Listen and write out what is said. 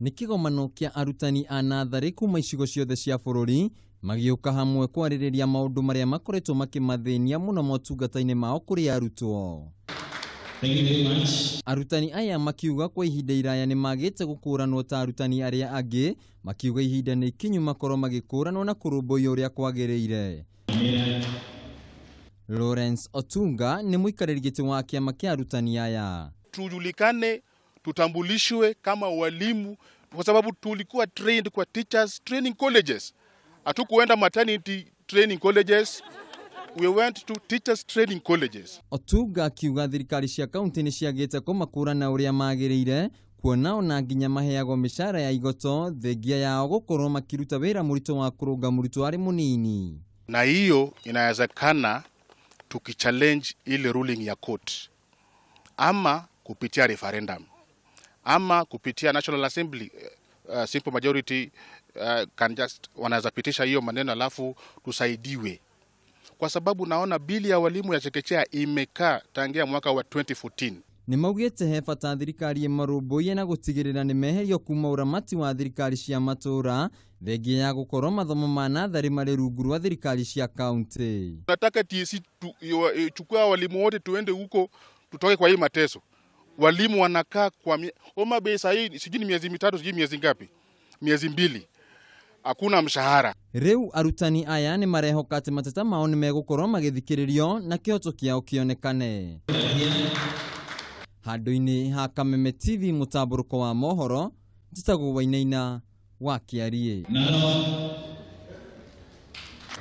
Nĩ kĩgomano kĩa arutani a nathari kuma icigo ciothe cia bũrũri magĩũka hamwe kwarĩrĩria maũndũ marĩa makoretwo makĩmathĩnia mũno motungata-inĩ mao kũrĩ arutwo. Arutani aya makiuga kwa ihinda iraya nĩ magĩte gũkũranwo ta arutani arĩa angĩ, makiuga ihinda nĩ ikinyu makorwo magĩkũranwo na kũrũmbũiyo ũrĩa kwagĩrĩire. Lawrence Otunga nĩ mũikarĩri gĩtĩ wa kĩama kĩa arutani aya. Tujulikane, tutambulishwe kama walimu kwa sababu tulikuwa trained kwa teachers training colleges. Hatukuenda maternity training colleges. We went to teachers training colleges. Otunga akiuga thirikari cia kaunti nĩ ciagĩte kũmakũrana ũrĩa magĩrĩire, kuona ona nginya maheagwo mĩcara ya igoto thengia yao gũkorwo makiruta wĩra mũritũ wa kũrũnga mũrutwo arĩ mũnini. Na hiyo inawezekana tukichallenge ile ruling ya court, ama kupitia referendum, ama kupitia National Assembly, simple majority can just wanaweza pitisha hiyo maneno alafu tusaidiwe. Kwa sababu naona bili ya walimu ya chekechea imekaa tangia mwaka wa 2014. Nĩ maugĩte he bata thirikari ĩmarũmbũiye na gũtigĩrĩra nĩ meherio kuma uramati wa thirikari cia matũra thengia ya gũkorwo mathomo ma nathari marĩ rungu rwa thirikari cia kaunti. Nataka TSC chukua walimu wote tuende huko tutoke kwa hii mateso. Walimu wanakaa kwa Homa Bay sasa hii sijui ni miezi mitatu sijui miezi ngapi? Miezi 2. Hakuna mshahara. Rĩu arutani aya nĩ marehoka atĩ mateta mao nĩ megũkorwo magĩthikĩrĩrio na kĩhoto kĩao kĩonekane. Handũ-inĩ ha Kameme TV mũtambũrũko wa mohoro, njĩtagwo Wainaina wa Kĩarie.